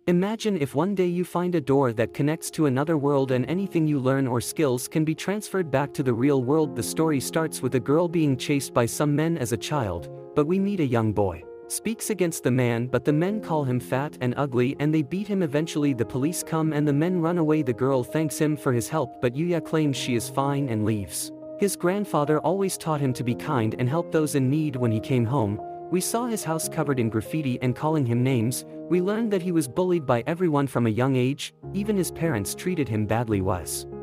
Imagine if one day you find a door that connects to another world and anything you learn or skills can be transferred back to the real world. The story starts with a girl being chased by some men as a child, but we meet a young boy. Speaks against the man, but the men call him fat and ugly and they beat him. Eventually the police come and the men run away. The girl thanks him for his help, but Yuya claims she is fine and leaves. His grandfather always taught him to be kind and help those in need. When he came home, we saw his house covered in graffiti and calling him names. We learned that he was bullied by everyone from a young age, even his parents treated him badly.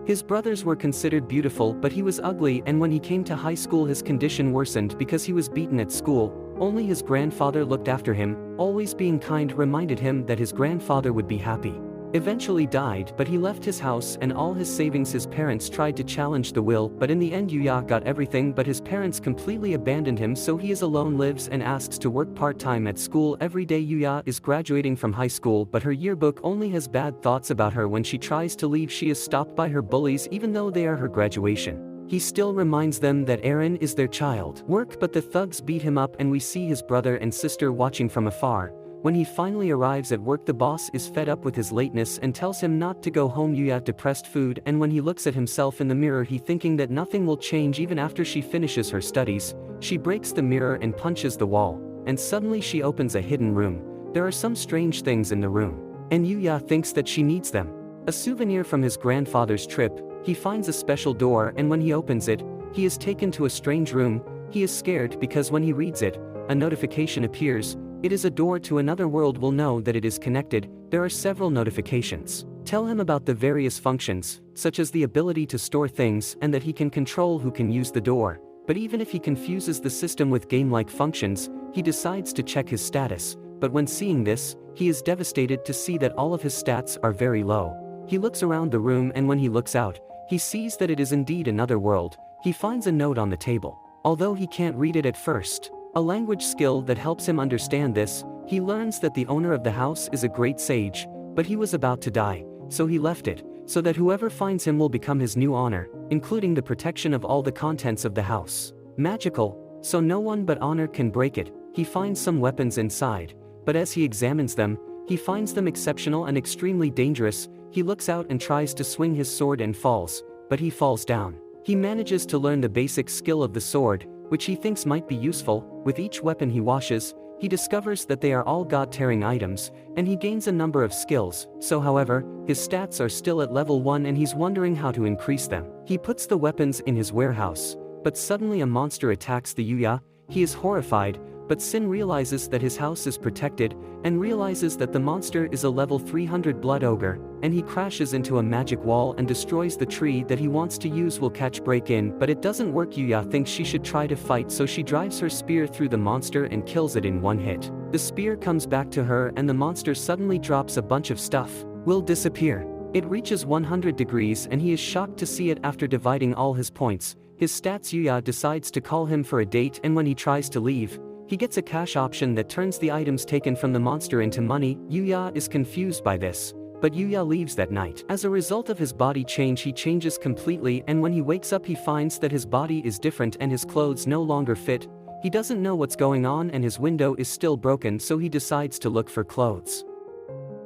His brothers were considered beautiful, but he was ugly, and when he came to high school his condition worsened because he was beaten at school. Only his grandfather looked after him, always being kind reminded him that his grandfather would be happy. Eventually died, but he left his house and all his savings. His parents tried to challenge the will, but in the end Yuya got everything, but his parents completely abandoned him, so he is alone, lives and asks to work part-time at school every day. Yuya is graduating from high school, but her yearbook only has bad thoughts about her. When she tries to leave she is stopped by her bullies even though they are her graduation. He still reminds them that Eren is their child. Work, but the thugs beat him up and we see his brother and sister watching from afar. When he finally arrives at work the boss is fed up with his lateness and tells him not to go home. Yuya depressed food, and when he looks at himself in the mirror he thinking that nothing will change. Even after she finishes her studies, she breaks the mirror and punches the wall, and suddenly she opens a hidden room. There are some strange things in the room, and Yuya thinks that she needs them. A souvenir from his grandfather's trip. He finds a special door, and when he opens it, he is taken to a strange room. He is scared because when he reads it, a notification appears. It is a door to another world. Will know that it is connected. There are several notifications. Tell him about the various functions, such as the ability to store things and that he can control who can use the door. But even if he confuses the system with game-like functions, he decides to check his status. But when seeing this, he is devastated to see that all of his stats are very low. He looks around the room, and when he looks out, he sees that it is indeed another world. He finds a note on the table. Although he can't read it at first, a language skill that helps him understand this. He learns that the owner of the house is a great sage, but he was about to die, so he left it, so that whoever finds him will become his new honor, including the protection of all the contents of the house. Magical, so no one but honor can break it. He finds some weapons inside, but as he examines them, he finds them exceptional and extremely dangerous. He looks out and tries to swing his sword and falls, but he falls down. He manages to learn the basic skill of the sword, which he thinks might be useful. With each weapon he washes, he discovers that they are all god-tearing items, and he gains a number of skills. So however, his stats are still at level 1 and he's wondering how to increase them. He puts the weapons in his warehouse, but suddenly a monster attacks the Yuya. He is horrified, but Sin realizes that his house is protected, and realizes that the monster is a level 300 blood ogre, and he crashes into a magic wall and destroys the tree that he wants to use. Will catch break in, but it doesn't work. Yuya thinks she should try to fight, so she drives her spear through the monster and kills it in one hit. The spear comes back to her and the monster suddenly drops a bunch of stuff. Will disappear. It reaches 100 degrees and he is shocked to see it. After dividing all his points, his stats, Yuya decides to call him for a date, and when he tries to leave, he gets a cash option that turns the items taken from the monster into money. Yuya is confused by this, but Yuya leaves that night. As a result of his body change, he changes completely, and when he wakes up he finds that his body is different and his clothes no longer fit. He doesn't know what's going on and his window is still broken, so he decides to look for clothes.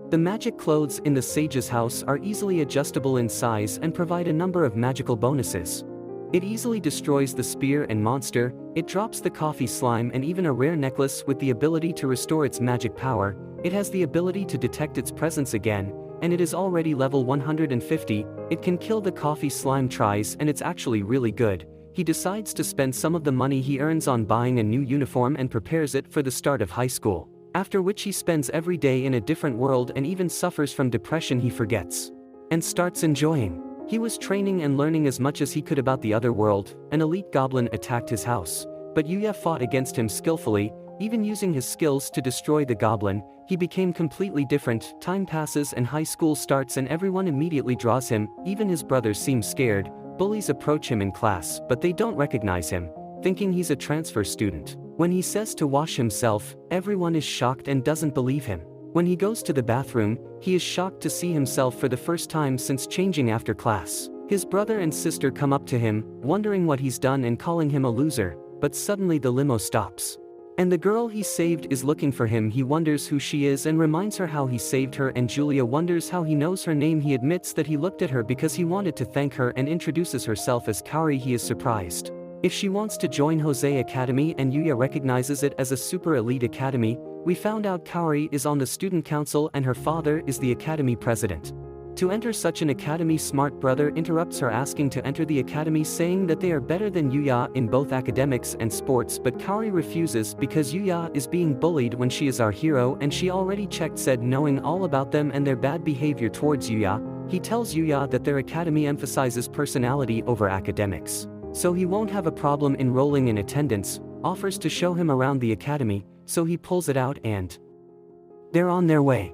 The magic clothes in the sage's house are easily adjustable in size and provide a number of magical bonuses. It easily destroys the spear and monster. It drops the coffee slime and even a rare necklace with the ability to restore its magic power. It has the ability to detect its presence again, and it is already level 150. It can kill the coffee slime tries, and it's actually really good. He decides to spend some of the money he earns on buying a new uniform and prepares it for the start of high school, after which he spends every day in a different world and even suffers from depression. He forgets and starts enjoying. He was training and learning as much as he could about the other world. An elite goblin attacked his house, but Yuya fought against him skillfully, even using his skills to destroy the goblin. He became completely different. Time passes and high school starts and everyone immediately draws him. Even his brothers seem scared. Bullies approach him in class, but they don't recognize him, thinking he's a transfer student. When he says to wash himself, everyone is shocked and doesn't believe him. When he goes to the bathroom, he is shocked to see himself for the first time since changing after class. His brother and sister come up to him, wondering what he's done and calling him a loser, but suddenly the limo stops. And the girl he saved is looking for him. He wonders who she is and reminds her how he saved her, and Julia wonders how he knows her name. He admits that he looked at her because he wanted to thank her and introduces herself as Kaori. He is surprised if she wants to join Jose Academy, and Yuya recognizes it as a super elite academy. We found out Kaori is on the student council and her father is the academy president. To enter such an academy, smart brother interrupts her, asking to enter the academy, saying that they are better than Yuya in both academics and sports, but Kaori refuses because Yuya is being bullied when she is our hero and she already checked said, knowing all about them and their bad behavior towards Yuya. He tells Yuya that their academy emphasizes personality over academics, so he won't have a problem enrolling in attendance, offers to show him around the academy, so he pulls it out and they're on their way.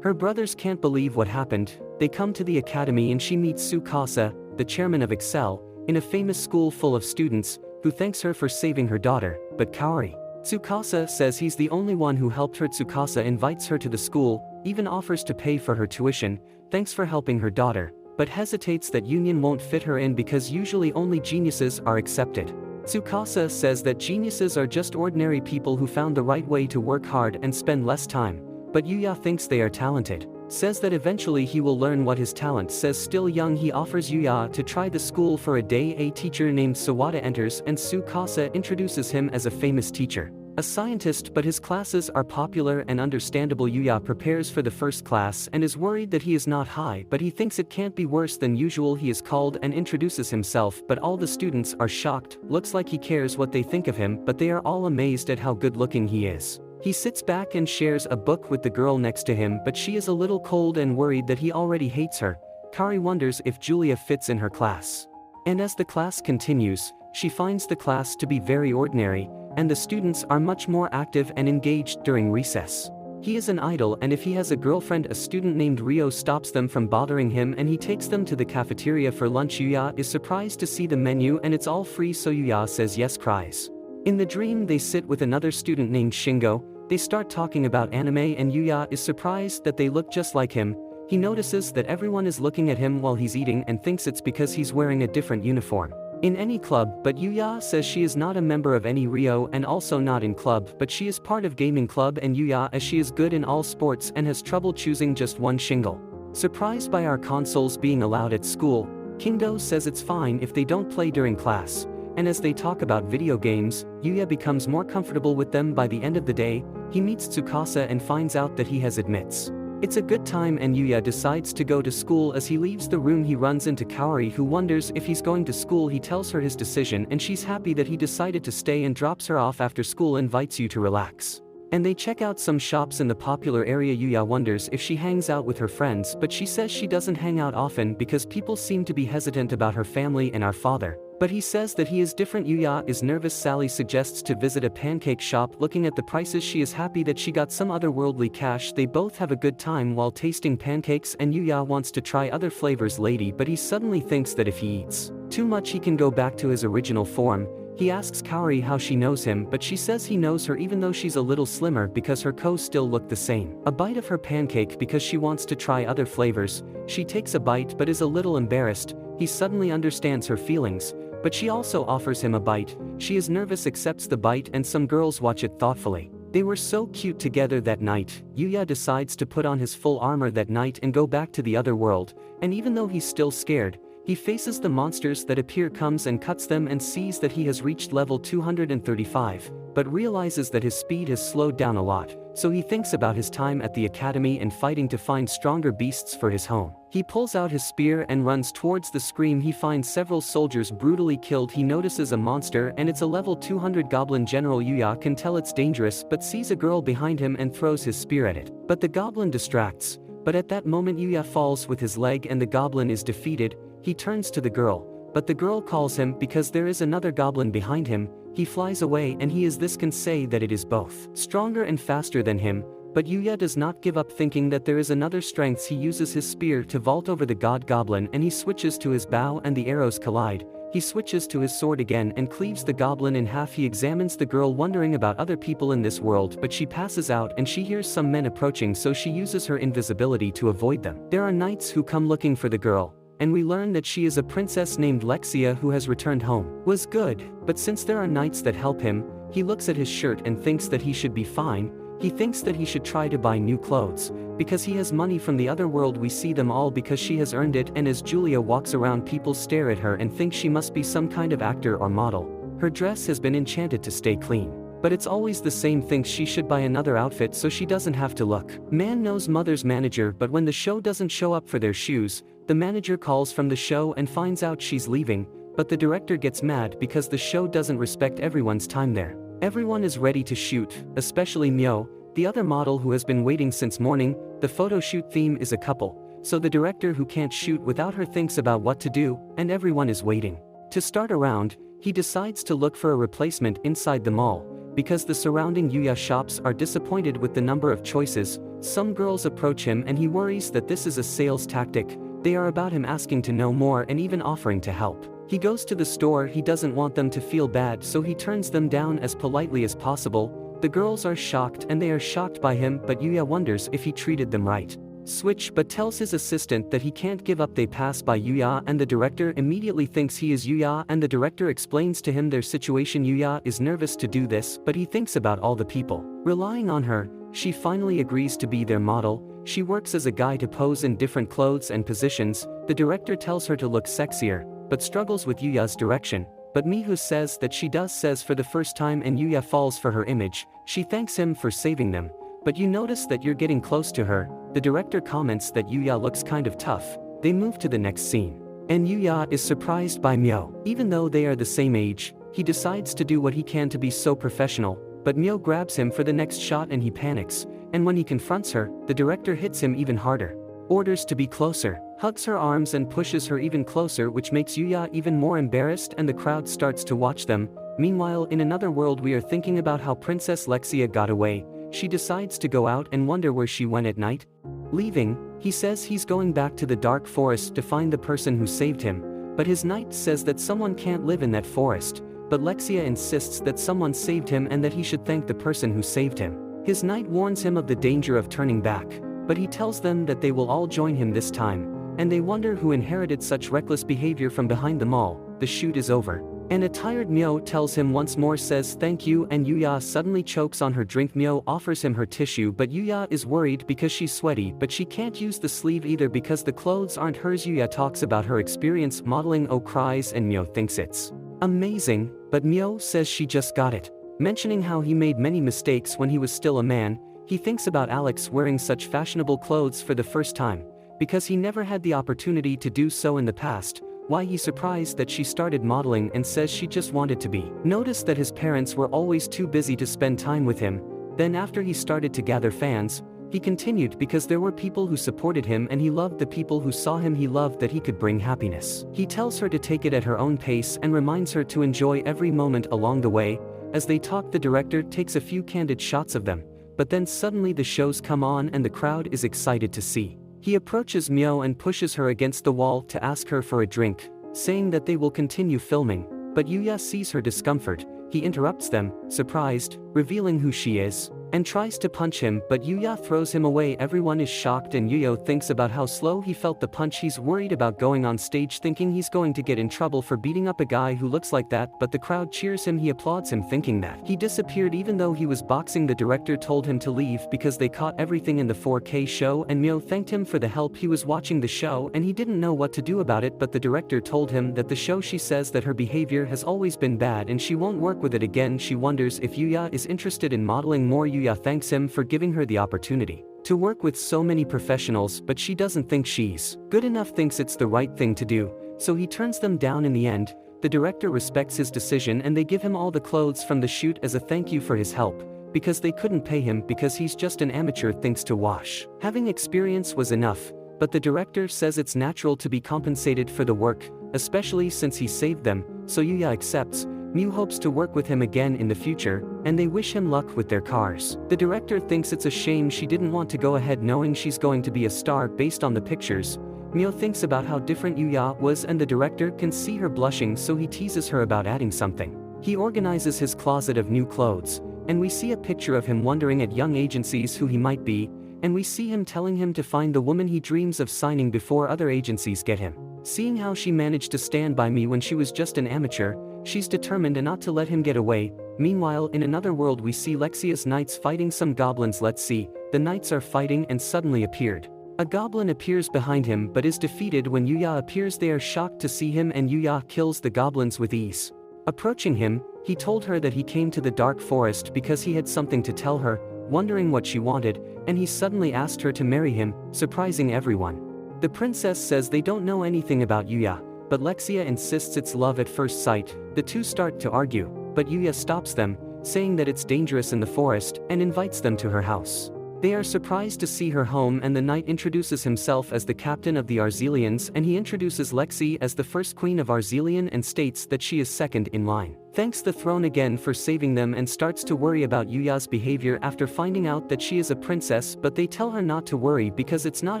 Her brothers can't believe what happened. They come to the academy and she meets Tsukasa, the chairman of Excel, in a famous school full of students, who thanks her for saving her daughter, but Kaori. Tsukasa says he's the only one who helped her. Tsukasa invites her to the school, even offers to pay for her tuition, thanks for helping her daughter, but hesitates that union won't fit her in because usually only geniuses are accepted. Tsukasa says that geniuses are just ordinary people who found the right way to work hard and spend less time. But Yuya thinks they are talented, says that eventually he will learn what his talent says. Still young, he offers Yuya to try the school for a day. A teacher named Sawada enters and Tsukasa introduces him as a famous teacher, a scientist, but his classes are popular and understandable. Yuya prepares for the first class and is worried that he is not high, but he thinks it can't be worse than usual. He is called and introduces himself, but all the students are shocked. Looks like he cares what they think of him, but they are all amazed at how good looking he is. He sits back and shares a book with the girl next to him, but she is a little cold and worried that he already hates her. Kaori wonders if Julia fits in her class. And as the class continues, she finds the class to be very ordinary, and the students are much more active and engaged during recess. He is an idol, and if he has a girlfriend, a student named Rio stops them from bothering him and he takes them to the cafeteria for lunch. Yuya is surprised to see the menu and it's all free, so Yuya says yes, cries. In the dream they sit with another student named Shingo. They start talking about anime and Yuya is surprised that they look just like him. He notices that everyone is looking at him while he's eating and thinks it's because he's wearing a different uniform in any club, but Yuya says she is not a member of any Rio and also not in club, but she is part of gaming club, and Yuya, as she is good in all sports and has trouble choosing just one. Shingo, surprised by our consoles being allowed at school, Kingo says it's fine if they don't play during class. And as they talk about video games, Yuya becomes more comfortable with them. By the end of the day, he meets Tsukasa and finds out that he has admits it's a good time, and Yuya decides to go to school. As he leaves the room, he runs into Kaori, who wonders if he's going to school. He tells her his decision and she's happy that he decided to stay and drops her off after school, invites you to relax. And they check out some shops in the popular area. Yuya wonders if she hangs out with her friends, but she says she doesn't hang out often because people seem to be hesitant about her family and our father. But he says that he is different. Yuya is nervous. Sally suggests to visit a pancake shop. Looking at the prices, she is happy that she got some otherworldly cash. They both have a good time while tasting pancakes, and Yuya wants to try other flavors lady, but he suddenly thinks that if he eats too much he can go back to his original form. He asks Kaori how she knows him, but she says he knows her even though she's a little slimmer because her clothes still look the same. A bite of her pancake because she wants to try other flavors. She takes a bite but is a little embarrassed. He suddenly understands her feelings, but she also offers him a bite. She is nervous, accepts the bite, and some girls watch it thoughtfully. They were so cute together that night. Yuya decides to put on his full armor that night and go back to the other world, and even though he's still scared, he faces the monsters that appear, comes and cuts them, and sees that he has reached level 235, but realizes that his speed has slowed down a lot, so he thinks about his time at the academy and fighting to find stronger beasts for his home. He pulls out his spear and runs towards the scream. He finds several soldiers brutally killed. He notices a monster and it's a level 200 goblin general. Yuya can tell it's dangerous but sees a girl behind him and throws his spear at it, but the goblin distracts. But at that moment Yuya falls with his leg and the goblin is defeated. He turns to the girl, but the girl calls him because there is another goblin behind him. He flies away and he is this can say that it is both stronger and faster than him, but Yuya does not give up, thinking that there is another strength. He uses his spear to vault over the god goblin and he switches to his bow and the arrows collide. He switches to his sword again and cleaves the goblin in half. He examines the girl, wondering about other people in this world, but she passes out and she hears some men approaching, so she uses her invisibility to avoid them. There are knights who come looking for the girl, and we learn that she is a princess named Lexia who has returned home. Was good, but since there are knights that help him, He looks at his shirt and thinks that he should be fine. He thinks that he should try to buy new clothes, because he has money from the other world. We see them all because she has earned it, and as Julia walks around, people stare at her and think she must be some kind of actor or model. Her dress has been enchanted to stay clean. But it's always the same, thinks she should buy another outfit so she doesn't have to look. Man knows mother's manager, but when the show doesn't show up for their shoes, the manager calls from the show and finds out she's leaving, but the director gets mad because the show doesn't respect everyone's time there. Everyone is ready to shoot, especially Myo, the other model who has been waiting since morning. The photo shoot theme is a couple, so the director who can't shoot without her thinks about what to do, and everyone is waiting. To start a round, he decides to look for a replacement inside the mall, because the surrounding Yuya shops are disappointed with the number of choices. Some girls approach him and he worries that this is a sales tactic. They are about him asking to know more and even offering to help. He goes to the store. He doesn't want them to feel bad, so he turns them down as politely as possible. The girls are shocked and they are shocked by him, but Yuya wonders if he treated them right. Switch but tells his assistant that he can't give up. They pass by Yuya and the director immediately thinks he is Yuya, and the director explains to him their situation. Yuya is nervous to do this, but he thinks about all the people relying on her. She finally agrees to be their model. She works as a guy to pose in different clothes and positions. The director tells her to look sexier, but struggles with Yuya's direction. But Mihu says that she says for the first time, and Yuya falls for her image. She thanks him for saving them. But you notice that you're getting close to her. The director comments that Yuya looks kind of tough. They move to the next scene. And Yuya is surprised by Myo. Even though they are the same age, he decides to do what he can to be so professional. But Myo grabs him for the next shot and he panics. And when he confronts her, the director hits him even harder. Orders to be closer, hugs her arms and pushes her even closer, which makes Yuya even more embarrassed, and the crowd starts to watch them. Meanwhile, in another world, we are thinking about how Princess Lexia got away. She decides to go out and wonder where she went at night. Leaving, he says he's going back to the dark forest to find the person who saved him. But his knight says that someone can't live in that forest. But Lexia insists that someone saved him and that he should thank the person who saved him. His knight warns him of the danger of turning back, but he tells them that they will all join him this time, and they wonder who inherited such reckless behavior from behind them all. The shoot is over, and a tired Myo tells him once more, says thank you, and Yuya suddenly chokes on her drink. Myo offers him her tissue, but Yuya is worried because she's sweaty, but she can't use the sleeve either because the clothes aren't hers. Yuya talks about her experience modeling, cries, and Myo thinks it's amazing, but Myo says she just got it. Mentioning how he made many mistakes when he was still a man, he thinks about Alex wearing such fashionable clothes for the first time, because he never had the opportunity to do so in the past. Why he's surprised that she started modeling and says she just wanted to be. Noticed that his parents were always too busy to spend time with him. Then after he started to gather fans, he continued because there were people who supported him and he loved the people who saw him. He loved that he could bring happiness. He tells her to take it at her own pace and reminds her to enjoy every moment along the way. As they talk, the director takes a few candid shots of them, but then suddenly the shows come on and the crowd is excited to see. He approaches Myo and pushes her against the wall to ask her for a drink, saying that they will continue filming, but Yuya sees her discomfort. He interrupts them, surprised, revealing who she is, and tries to punch him, but Yuya throws him away. Everyone is shocked and Yuya thinks about how slow he felt the punch. He's worried about going on stage, thinking he's going to get in trouble for beating up a guy who looks like that, but the crowd cheers him. He applauds him, thinking that he disappeared even though he was boxing. The director told him to leave because they caught everything in the 4K show, and Myo thanked him for the help. He was watching the show and he didn't know what to do about it, but the director told him that the show, she says that her behavior has always been bad and she won't work with it again. She wonders if Yuya is interested in modeling more. Yuya thanks him for giving her the opportunity to work with so many professionals, but she doesn't think she's good enough, thinks it's the right thing to do, so he turns them down in the end. The director respects his decision and they give him all the clothes from the shoot as a thank you for his help, because they couldn't pay him because he's just an amateur. Thinks to wash. Having experience was enough, but the director says it's natural to be compensated for the work, especially since he saved them, so Yuya accepts. Mew hopes to work with him again in the future, and they wish him luck with their cars. The director thinks it's a shame she didn't want to go ahead knowing she's going to be a star based on the pictures. Mew thinks about how different Yuya was and the director can see her blushing, so he teases her about adding something. He organizes his closet of new clothes, and we see a picture of him wondering at young agencies who he might be, and we see him telling him to find the woman he dreams of signing before other agencies get him. Seeing how she managed to stand by me when she was just an amateur, she's determined not to let him get away. Meanwhile, in another world we see Lexia's knights fighting some goblins. Let's see, the knights are fighting and suddenly appeared. A goblin appears behind him but is defeated when Yuya appears. They are shocked to see him and Yuya kills the goblins with ease. Approaching him, he told her that he came to the dark forest because he had something to tell her, wondering what she wanted, and he suddenly asked her to marry him, surprising everyone. The princess says they don't know anything about Yuya, but Lexia insists it's love at first sight. The two start to argue, but Yuya stops them, saying that it's dangerous in the forest, and invites them to her house. They are surprised to see her home and the knight introduces himself as the captain of the Arzelians and he introduces Lexi as the first queen of Arzelian and states that she is second in line. Thanks the throne again for saving them and starts to worry about Yuya's behavior after finding out that she is a princess, but they tell her not to worry because it's not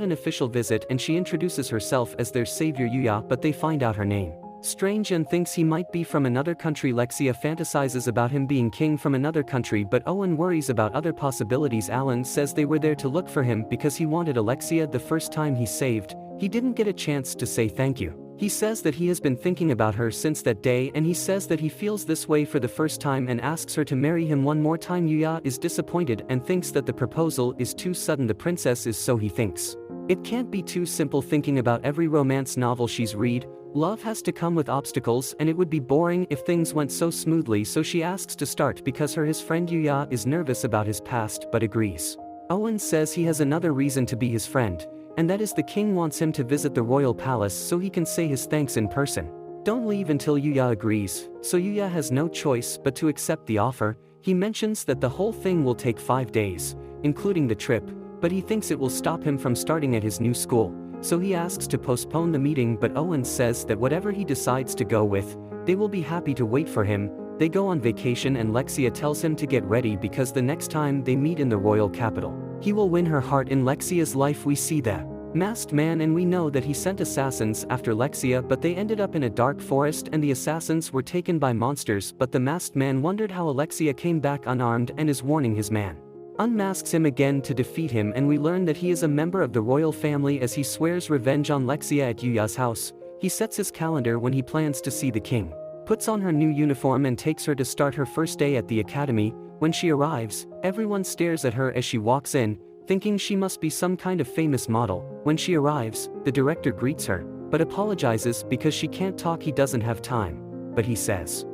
an official visit and she introduces herself as their savior Yuya, but they find out her name. Strange and thinks he might be from another country. Lexia fantasizes about him being king from another country, but Owen worries about other possibilities. Alan says they were there to look for him because he wanted Alexia the first time he saved. He didn't get a chance to say thank you. He says that he has been thinking about her since that day and he says that he feels this way for the first time and asks her to marry him one more time. Yuya is disappointed and thinks that the proposal is too sudden. The princess is, so he thinks. It can't be too simple. Thinking about every romance novel she's read, love has to come with obstacles and it would be boring if things went so smoothly, so she asks to start because his friend Yuya is nervous about his past but agrees. Owen says he has another reason to be his friend, and that is the king wants him to visit the royal palace so he can say his thanks in person. Don't leave until Yuya agrees, so Yuya has no choice but to accept the offer. He mentions that the whole thing will take 5 days, including the trip, but he thinks it will stop him from starting at his new school. So he asks to postpone the meeting, but Owen says that whatever he decides to go with, they will be happy to wait for him. They go on vacation and Lexia tells him to get ready because the next time they meet in the royal capital, he will win her heart. In Lexia's life we see the masked man and we know that he sent assassins after Lexia, but they ended up in a dark forest and the assassins were taken by monsters, but the masked man wondered how Alexia came back unarmed and is warning his man. Unmasks him again to defeat him and we learn that he is a member of the royal family as he swears revenge on Lexia at Yuya's house. He sets his calendar when he plans to see the king, puts on her new uniform and takes her to start her first day at the academy. When she arrives, everyone stares at her as she walks in, thinking she must be some kind of famous model. When she arrives, the director greets her, but apologizes because she can't talk. He doesn't have time, but he says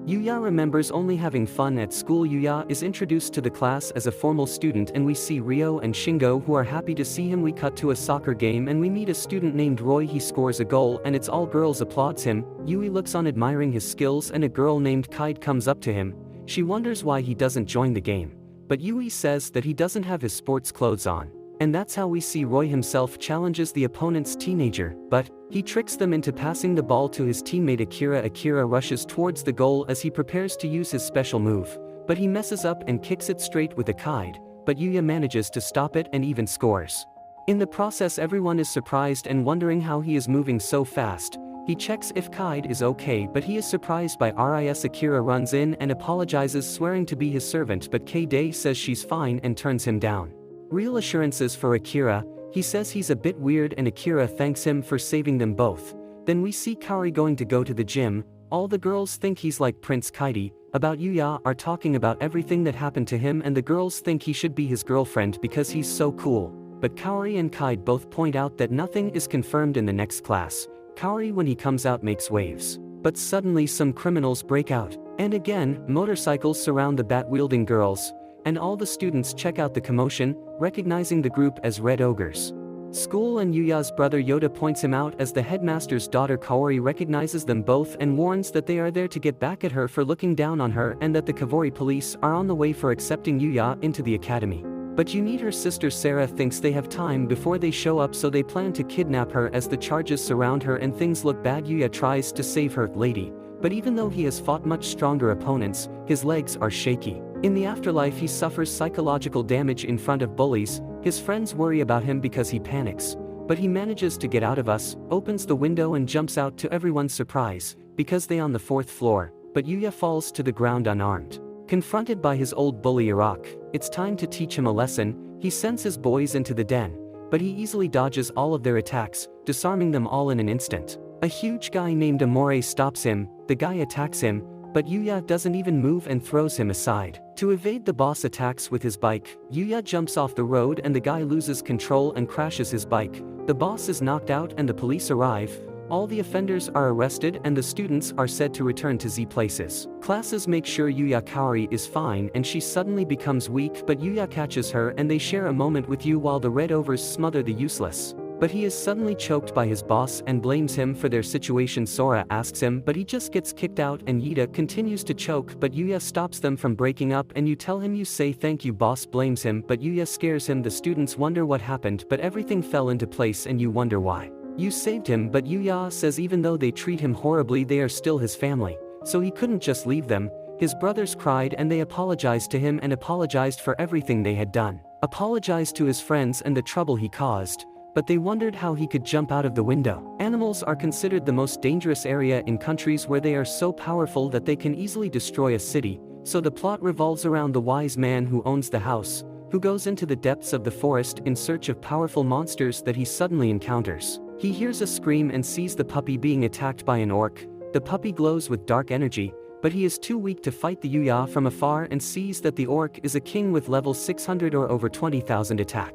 Yuya remembers only having fun at school. Yuya is introduced to the class as a formal student and we see Rio and Shingo who are happy to see him. We cut to a soccer game and we meet a student named Roy. He scores a goal and it's all girls applauds him. Yui looks on admiring his skills and a girl named Kaide comes up to him. She wonders why he doesn't join the game, but Yui says that he doesn't have his sports clothes on. And that's how we see Roy himself challenges the opponent's teenager, but he tricks them into passing the ball to his teammate Akira. Akira rushes towards the goal as he prepares to use his special move, but he messes up and kicks it straight with a Kaide, but Yuya manages to stop it and even scores. In the process everyone is surprised and wondering how he is moving so fast. He checks if Kaide is okay, but he is surprised by Ris. Akira runs in and apologizes, swearing to be his servant, but Kaide says she's fine and turns him down. Real assurances for Akira. He says he's a bit weird and Akira thanks him for saving them both. Then we see Kaori going to go to the gym. All the girls think he's like Prince Kaide. About Yuya are talking about everything that happened to him and the girls think he should be his girlfriend because he's so cool. But Kaori and Kaide both point out that nothing is confirmed in the next class. Kaori when he comes out makes waves. But suddenly some criminals break out. And again, motorcycles surround the bat-wielding girls. And all the students check out the commotion, recognizing the group as Red Ogres. School and Yuya's brother Yoda points him out as the headmaster's daughter. Kaori recognizes them both and warns that they are there to get back at her for looking down on her and that the Kaori police are on the way for accepting Yuya into the academy. But Unit, her sister Sarah, thinks they have time before they show up, so they plan to kidnap her as the charges surround her and things look bad. Yuya tries to save her lady, but even though he has fought much stronger opponents, his legs are shaky. In the afterlife he suffers psychological damage in front of bullies. His friends worry about him because he panics, but he manages to get out of us, opens the window and jumps out to everyone's surprise, because they on the 4th floor, but Yuya falls to the ground unarmed. Confronted by his old bully Iraq, it's time to teach him a lesson. He sends his boys into the den, but he easily dodges all of their attacks, disarming them all in an instant. A huge guy named Amore stops him. The guy attacks him, But Yuya doesn't even move and throws him aside. To evade the boss attacks with his bike, Yuya jumps off the road and the guy loses control and crashes his bike. The boss is knocked out and the police arrive. All the offenders are arrested and the students are said to return to Z places. Classes make sure Yuya Kaori is fine and she suddenly becomes weak, but Yuya catches her and they share a moment with you while the Red Overs smother the useless. But he is suddenly choked by his boss and blames him for their situation. Sora asks him, but he just gets kicked out, and Yida continues to choke, but Yuya stops them from breaking up and you tell him you say thank you. Boss blames him, but Yuya scares him. The students wonder what happened, but everything fell into place and you wonder why. You saved him, but Yuya says even though they treat him horribly they are still his family, so he couldn't just leave them. His brothers cried and they apologized to him and apologized for everything they had done. Apologized to his friends and the trouble he caused. But they wondered how he could jump out of the window. Animals are considered the most dangerous area in countries where they are so powerful that they can easily destroy a city, so the plot revolves around the wise man who owns the house, who goes into the depths of the forest in search of powerful monsters that he suddenly encounters. He hears a scream and sees the puppy being attacked by an orc. The puppy glows with dark energy, but he is too weak to fight the Yuya from afar and sees that the orc is a king with level 600 or over 20,000 attack.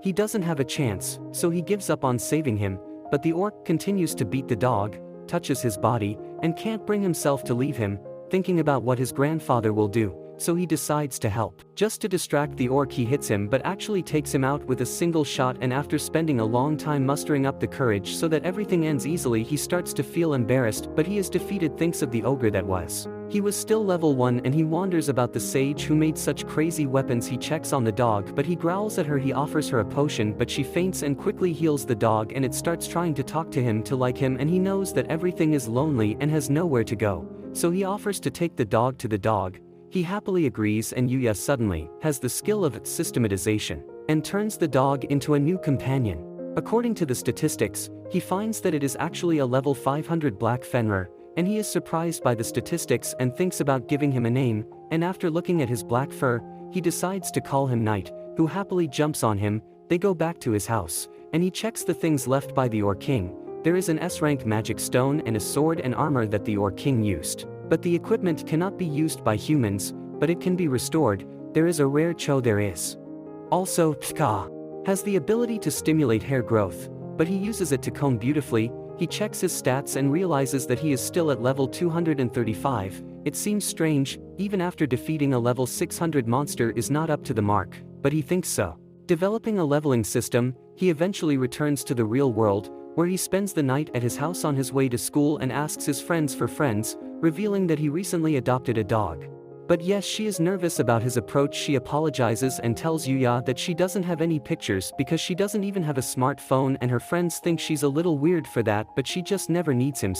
He doesn't have a chance, so he gives up on saving him, but the orc continues to beat the dog, touches his body, and can't bring himself to leave him, thinking about what his grandfather will do, so he decides to help. Just to distract the orc he hits him but actually takes him out with a single shot, and after spending a long time mustering up the courage so that everything ends easily he starts to feel embarrassed, but he is defeated. Thinks of the ogre that was. He was still level 1 and he wonders about the sage who made such crazy weapons. He checks on the dog but he growls at her. He offers her a potion but she faints and quickly heals the dog, and it starts trying to talk to him to like him, and he knows that everything is lonely and has nowhere to go, so he offers to take the dog to the dog. He happily agrees, and Yuya suddenly has the skill of systematization and turns the dog into a new companion. According to the statistics, he finds that it is actually a level 500 black Fenrir, and he is surprised by the statistics and thinks about giving him a name, and after looking at his black fur, he decides to call him Knight, who happily jumps on him. They go back to his house, and he checks the things left by the Orc King. There is an S-rank magic stone and a sword and armor that the Orc King used. But the equipment cannot be used by humans, but it can be restored. There is a rare Cho. There is also Tka has the ability to stimulate hair growth, but he uses it to comb beautifully. He checks his stats and realizes that he is still at level 235. It seems strange, even after defeating a level 600 monster is not up to the mark, but he thinks so. Developing a leveling system, he eventually returns to the real world, where he spends the night at his house on his way to school and asks his friends for friends, revealing that he recently adopted a dog. But yes, she is nervous about his approach. She apologizes and tells Yuya that she doesn't have any pictures because she doesn't even have a smartphone, and her friends think she's a little weird for that, but she just never needs him,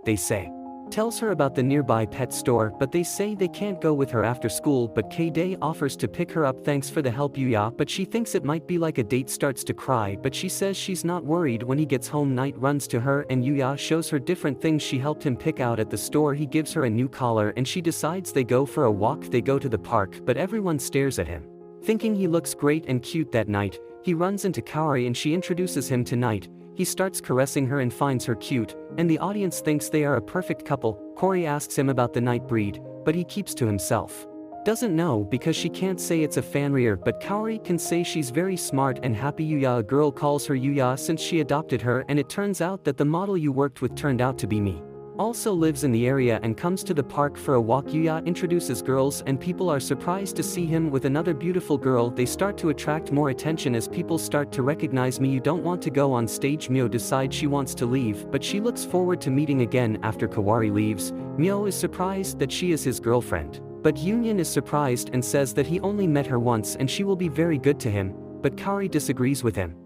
they say. Tells her about the nearby pet store, but they say they can't go with her after school, but K-Day offers to pick her up. Thanks for the help, Yuya, but she thinks it might be like a date. Starts to cry, but she says she's not worried. When he gets home, Knight runs to her and Yuya shows her different things she helped him pick out at the store. He gives her a new collar and she decides they go for a walk. They go to the park, but everyone stares at him, thinking he looks great and cute. That night, he runs into Kaori and she introduces him to Knight. He starts caressing her and finds her cute, and the audience thinks they are a perfect couple. Cory asks him about the Knight breed, but he keeps to himself. Doesn't know because she can't say it's a Fenrir, but Kaori can say she's very smart and happy. Yuya, a girl calls her Yuya since she adopted her, and it turns out that the model you worked with turned out to be me. Also lives in the area and comes to the park for a walk. Yuya introduces girls and people are surprised to see him with another beautiful girl. They start to attract more attention as people start to recognize me. You don't want to go on stage. Mio decides she wants to leave, but she looks forward to meeting again after Kawari leaves. Mio is surprised that she is his girlfriend, but Union is surprised and says that he only met her once and she will be very good to him, but Kaori disagrees with him.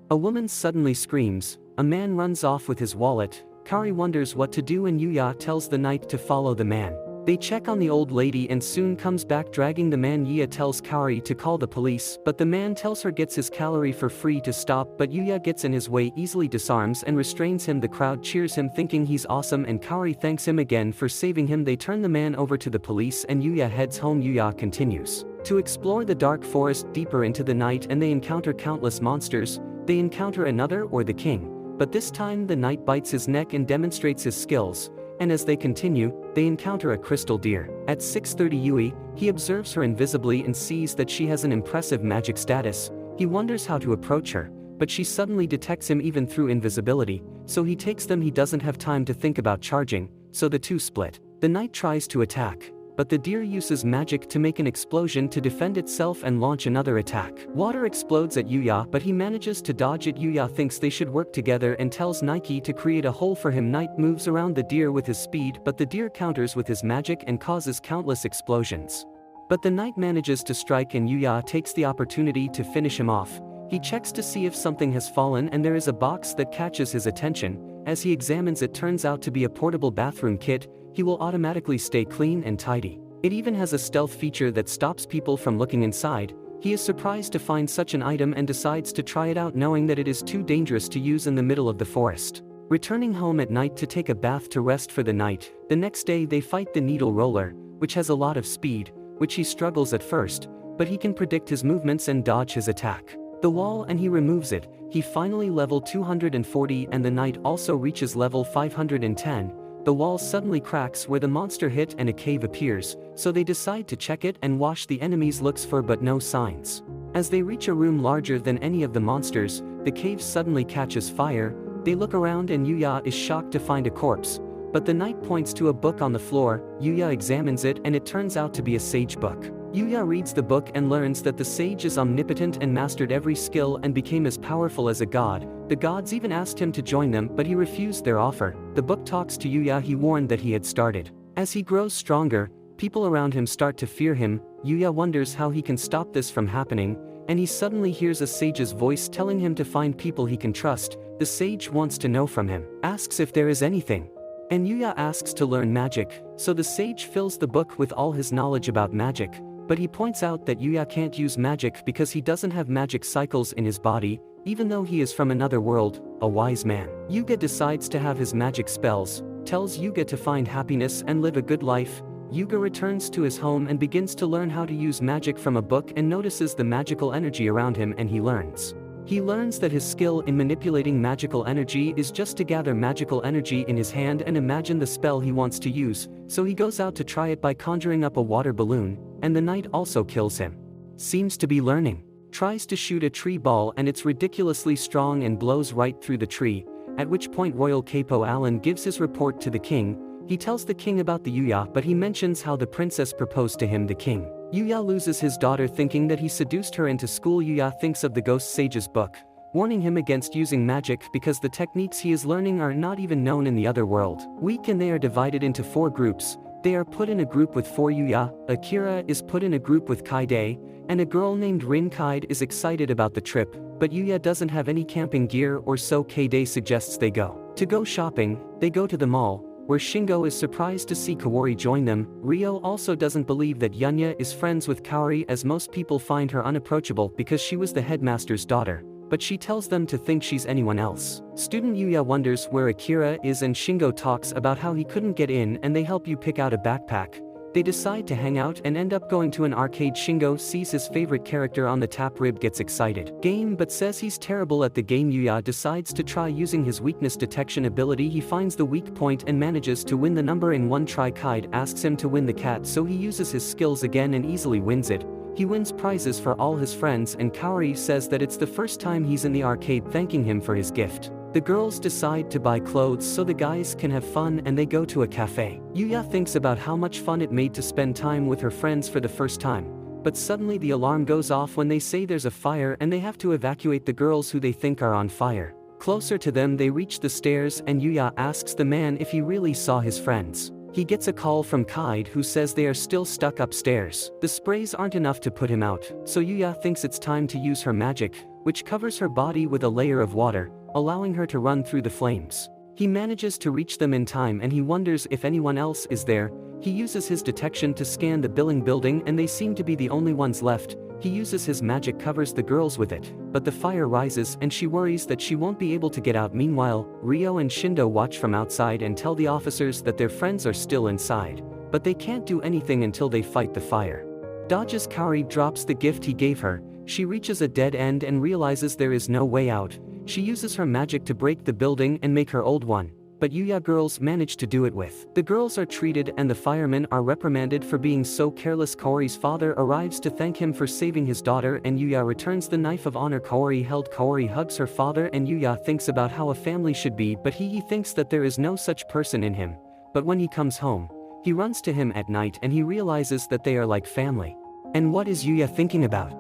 A woman suddenly screams. A man runs off with his wallet. Kaori wonders what to do and Yuya tells the Knight to follow the man. They check on the old lady and soon comes back dragging the man. Yuya tells Kaori to call the police, but the man tells her gets his calorie for free to stop, but Yuya gets in his way, easily disarms and restrains him. The crowd cheers him thinking he's awesome and Kaori thanks him again for saving him. They turn the man over to the police and Yuya heads home. Yuya continues to explore the dark forest deeper into the night and they encounter countless monsters. They encounter another or the king. But this time the Knight bites his neck and demonstrates his skills. and as they continue, they encounter a crystal deer. At 6:30 Yui, he observes her invisibly and sees that she has an impressive magic status. He wonders how to approach her, but she suddenly detects him even through invisibility, so he takes them. He doesn't have time to think about charging, so the two split. The knight tries to attack, but the deer uses magic to make an explosion to defend itself and launch another attack. Water explodes at Yuya, but he manages to dodge it. Yuya thinks they should work together and tells Nike to create a hole for him. Knight moves around the deer with his speed, but the deer counters with his magic and causes countless explosions. But the knight manages to strike and Yuya takes the opportunity to finish him off. He checks to see if something has fallen and there is a box that catches his attention. As he examines it, turns out to be a portable bathroom kit. He will automatically stay clean and tidy. It even has a stealth feature that stops people from looking inside. He is surprised to find such an item and decides to try it out, knowing that it is too dangerous to use in the middle of the forest. Returning home at night to take a bath to rest for the night, the next day they fight the needle roller, which has a lot of speed, which he struggles at first, but he can predict his movements and dodge his attack. The wall, and he removes it. He finally level 240 and the knight also reaches level 510. The wall suddenly cracks where the monster hit and a cave appears, so they decide to check it and wash the enemies looks for, but no signs. As they reach a room larger than any of the monsters, the cave suddenly catches fire. They look around and Yuya is shocked to find a corpse, but the knight points to a book on the floor. Yuya examines it and it turns out to be a sage book. Yuya reads the book and learns that the sage is omnipotent and mastered every skill and became as powerful as a god. The gods even asked him to join them, but he refused their offer. The book talks to Yuya. He warned that he had started. As he grows stronger, people around him start to fear him. Yuya wonders how he can stop this from happening, and he suddenly hears a sage's voice telling him to find people he can trust. The sage wants to know from him, asks if there is anything, and Yuya asks to learn magic, so the sage fills the book with all his knowledge about magic. But he points out that Yuya can't use magic because he doesn't have magic cycles in his body, even though he is from another world, a wise man. Yuga decides to have his magic spells, tells Yuga to find happiness and live a good life. Yuga returns to his home and begins to learn how to use magic from a book and notices the magical energy around him, and he learns. He learns that his skill in manipulating magical energy is just to gather magical energy in his hand and imagine the spell he wants to use, so he goes out to try it by conjuring up a water balloon, and the knight also kills him. Seems to be learning. Tries to shoot a tree ball and it's ridiculously strong and blows right through the tree, at which point Royal Capo Allen gives his report to the king. He tells the king about the Yuya, but he mentions how the princess proposed to him. The king. Yuya loses his daughter thinking that he seduced her into school. Yuya thinks of the ghost sage's book, warning him against using magic because the techniques he is learning are not even known in the other world. Weak, and they are divided into 4 groups. They are put in a group with 4 Yuya, Akira is put in a group with Kaide, and a girl named Rin. Kaide is excited about the trip, but Yuya doesn't have any camping gear, or so Kaide suggests they go. To go shopping, they go to the mall, where Shingo is surprised to see Kaori join them. Ryo also doesn't believe that Yunya is friends with Kaori, as most people find her unapproachable because she was the headmaster's daughter, but she tells them to think she's anyone else. Student Yuya wonders where Akira is, and Shingo talks about how he couldn't get in, and they help you pick out a backpack. They decide to hang out and end up going to an arcade. Shingo sees his favorite character on the tap. Rib gets excited. Game, but says he's terrible at the game. Yuya decides to try using his weakness detection ability. He finds the weak point and manages to win the number in one try. Kaide asks him to win the cat, so he uses his skills again and easily wins it. He wins prizes for all his friends, and Kaori says that it's the first time he's in the arcade, thanking him for his gift. The girls decide to buy clothes so the guys can have fun, and they go to a cafe. Yuya thinks about how much fun it made to spend time with her friends for the first time, but suddenly the alarm goes off when they say there's a fire and they have to evacuate the girls who they think are on fire. Closer to them, they reach the stairs and Yuya asks the man if he really saw his friends. He gets a call from Kaide, who says they are still stuck upstairs. The sprays aren't enough to put him out, so Yuya thinks it's time to use her magic, which covers her body with a layer of water, allowing her to run through the flames. He manages to reach them in time, and he wonders if anyone else is there. He uses his detection to scan the billing building, and they seem to be the only ones left. He uses his magic, covers the girls with it, but the fire rises and she worries that she won't be able to get out. Meanwhile, Ryo and Shindo watch from outside and tell the officers that their friends are still inside, but they can't do anything until they fight the fire. Dodges Kaori drops the gift he gave her. She reaches a dead end and realizes there is no way out. She uses her magic to break the building and make her old one. but Yuya girls manage to do it with. The girls are treated and the firemen are reprimanded for being so careless. Kaori's father arrives to thank him for saving his daughter and Yuya returns the knife of honor Kaori held. Kaori hugs her father and Yuya thinks about how a family should be, but he thinks that there is no such person in him. But when he comes home, he runs to him at night and he realizes that they are like family. And what is Yuya thinking about?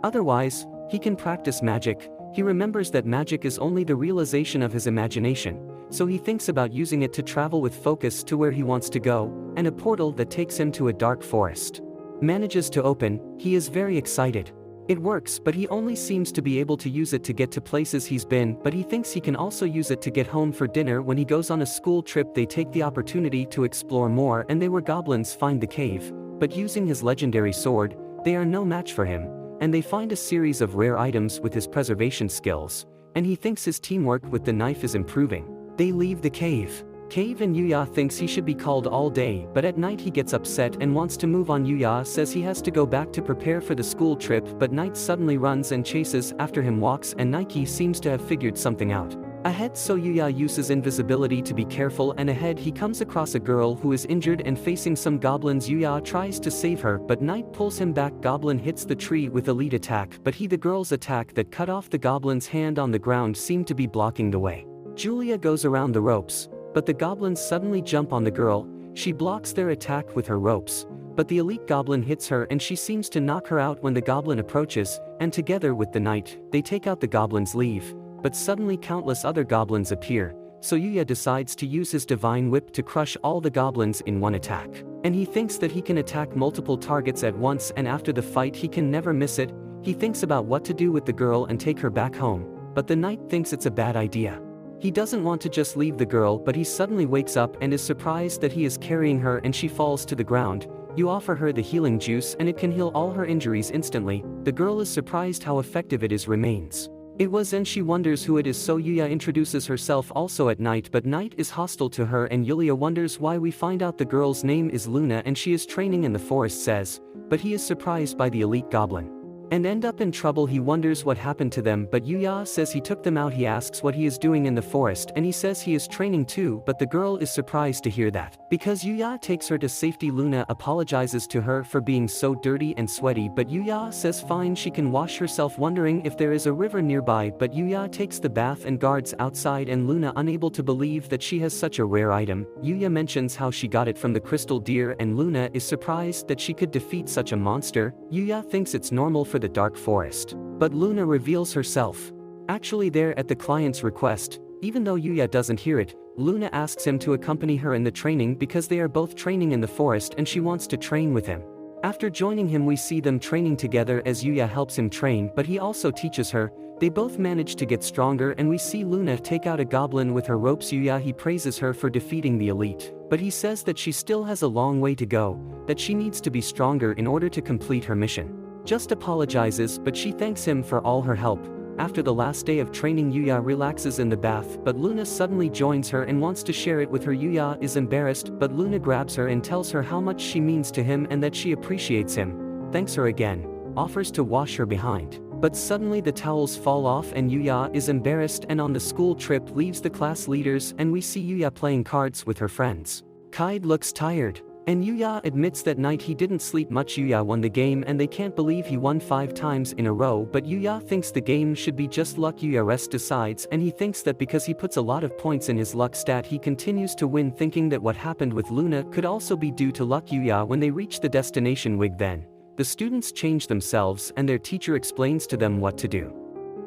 Otherwise, he can practice magic. He remembers that magic is only the realization of his imagination, so he thinks about using it to travel with focus to where he wants to go, and a portal that takes him to a dark forest manages to open. He is very excited. It works, but he only seems to be able to use it to get to places he's been, but he thinks he can also use it to get home for dinner. When he goes on a school trip, they take the opportunity to explore more and they were goblins find the cave, but using his legendary sword, they are no match for him, and they find a series of rare items with his preservation skills, and he thinks his teamwork with the knife is improving. They leave the cave and Yuya thinks he should be called all day, but at night he gets upset and wants to move on. Yuya says he has to go back to prepare for the school trip, but Night suddenly runs and chases after him walks and Nike seems to have figured something out ahead, so Yuya uses invisibility to be careful, and ahead he comes across a girl who is injured and facing some goblins. Yuya tries to save her, but Night pulls him back. Goblin hits the tree with a lead attack, but the girl's attack that cut off the goblin's hand on the ground seemed to be blocking the way. Julia goes around the ropes, but the goblins suddenly jump on the girl. She blocks their attack with her ropes, but the elite goblin hits her and she seems to knock her out when the goblin approaches, and together with the knight, they take out the goblin's leave. But suddenly countless other goblins appear, so Yuya decides to use his divine whip to crush all the goblins in one attack. And he thinks that he can attack multiple targets at once, and after the fight he can never miss it. He thinks about what to do with the girl and take her back home, but the knight thinks it's a bad idea. He doesn't want to just leave the girl, but he suddenly wakes up and is surprised that he is carrying her and she falls to the ground. You offer her the healing juice and it can heal all her injuries instantly. The girl is surprised how effective it is. Remains it was, and she wonders who it is, so Yuya introduces herself also at Night, but Night is hostile to her and Yulia wonders why. We find out the girl's name is Luna and she is training in the forest says, but he is surprised by the elite goblin and end up in trouble. He wonders what happened to them, but Yuya says he took them out. He asks what he is doing in the forest and he says he is training too, but the girl is surprised to hear that, because Yuya takes her to safety. Luna apologizes to her for being so dirty and sweaty, but Yuya says fine, she can wash herself, wondering if there is a river nearby, but Yuya takes the bath and guards outside, and Luna, unable to believe that she has such a rare item, Yuya mentions how she got it from the crystal deer and Luna is surprised that she could defeat such a monster. Yuya thinks it's normal for the dark forest, but Luna reveals herself actually there at the client's request. Even though Yuya doesn't hear it, Luna asks him to accompany her in the training because they are both training in the forest and she wants to train with him. After joining him, we see them training together as Yuya helps him train, but he also teaches her. They both manage to get stronger and we see Luna take out a goblin with her ropes. Yuya, he praises her for defeating the elite, but he says that she still has a long way to go, that she needs to be stronger in order to complete her mission. Just apologizes, but she thanks him for all her help. After the last day of training, Yuya relaxes in the bath, but Luna suddenly joins her and wants to share it with her. Yuya is embarrassed, but Luna grabs her and tells her how much she means to him and that she appreciates him, thanks her again, offers to wash her behind. But suddenly the towels fall off and Yuya is embarrassed and on the school trip leaves the class leaders, and we see Yuya playing cards with her friends. Kaid looks tired, and Yuya admits that night he didn't sleep much. Yuya won the game and they can't believe he won 5 times in a row, but Yuya thinks the game should be just luck. Yuya rest decides, and he thinks that because he puts a lot of points in his luck stat he continues to win, thinking that what happened with Luna could also be due to luck. Yuya, when they reach the destination wig, then the students change themselves and their teacher explains to them what to do.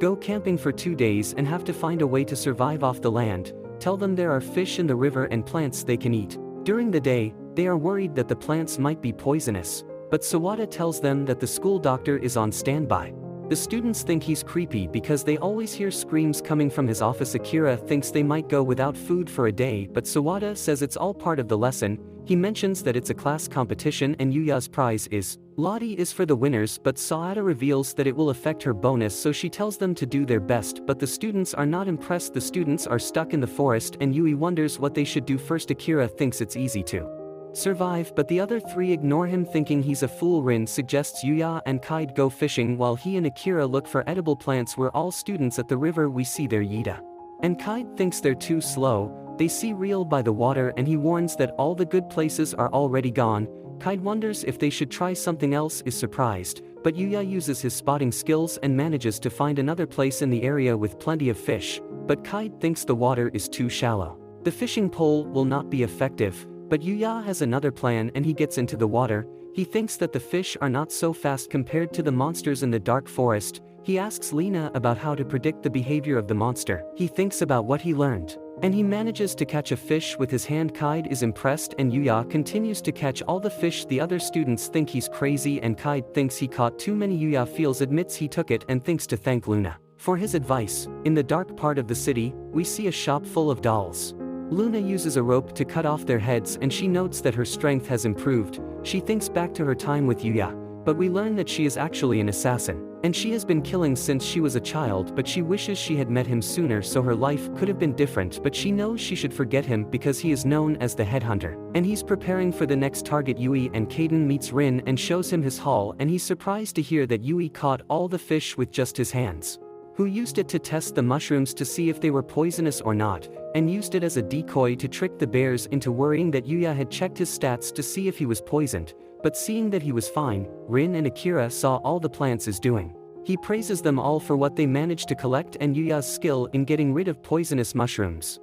Go camping for 2 days and have to find a way to survive off the land. Tell them there are fish in the river and plants they can eat. During the day, they are worried that the plants might be poisonous, but Sawada tells them that the school doctor is on standby. The students think he's creepy because they always hear screams coming from his office. Akira thinks they might go without food for a day, but Sawada says it's all part of the lesson. He mentions that it's a class competition and Yuya's prize is Lottie is for the winners, but Sawada reveals that it will affect her bonus, so she tells them to do their best, but the students are not impressed. The students are stuck in the forest and Yui wonders what they should do first. Akira thinks it's easy to survive, but the other 3 ignore him, thinking he's a fool. Rin suggests Yuya and Kaid go fishing while he and Akira look for edible plants. We're all students at the river. We see their Yida, and Kaid thinks they're too slow, They see Real by the water and he warns that all the good places are already gone. Kite wonders if they should try something else, is surprised, but Yuya uses his spotting skills and manages to find another place in the area with plenty of fish, but Kite thinks the water is too shallow. The fishing pole will not be effective, but Yuya has another plan and he gets into the water. He thinks that the fish are not so fast compared to the monsters in the dark forest. He asks Lena about how to predict the behavior of the monster. He thinks about what he learned, and he manages to catch a fish with his hand. Kite is impressed and Yuya continues to catch all the fish. The other students think he's crazy and Kite thinks he caught too many. Yuya admits he took it and thinks to thank Luna for his advice. In the dark part of the city, we see a shop full of dolls. Luna uses a rope to cut off their heads and she notes that her strength has improved. She thinks back to her time with Yuya, but we learn that she is actually an assassin, and she has been killing since she was a child, but she wishes she had met him sooner so her life could have been different, but she knows she should forget him because he is known as the headhunter, and he's preparing for the next target. Yui and Kaden meets Rin and shows him his haul and he's surprised to hear that Yui caught all the fish with just his hands, who used it to test the mushrooms to see if they were poisonous or not, and used it as a decoy to trick the bears into worrying that Yuya had checked his stats to see if he was poisoned, but seeing that he was fine, Rin and Akira saw all the plants is doing. He praises them all for what they managed to collect and Yuya's skill in getting rid of poisonous mushrooms.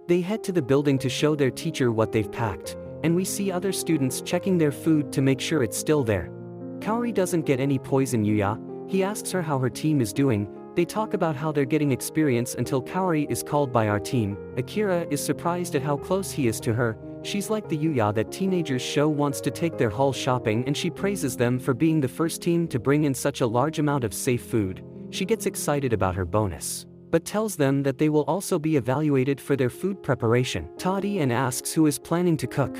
They head to the building to show their teacher what they've packed, and we see other students checking their food to make sure it's still there. Kaori doesn't get any poison. Yuya, he asks her how her team is doing. They talk about how they're getting experience until Kaori is called by our team. Akira is surprised at how close he is to her. She's like the Yuya that teenagers show wants to take their haul shopping, and she praises them for being the first team to bring in such a large amount of safe food. She gets excited about her bonus, but tells them that they will also be evaluated for their food preparation. Toddy and asks who is planning to cook,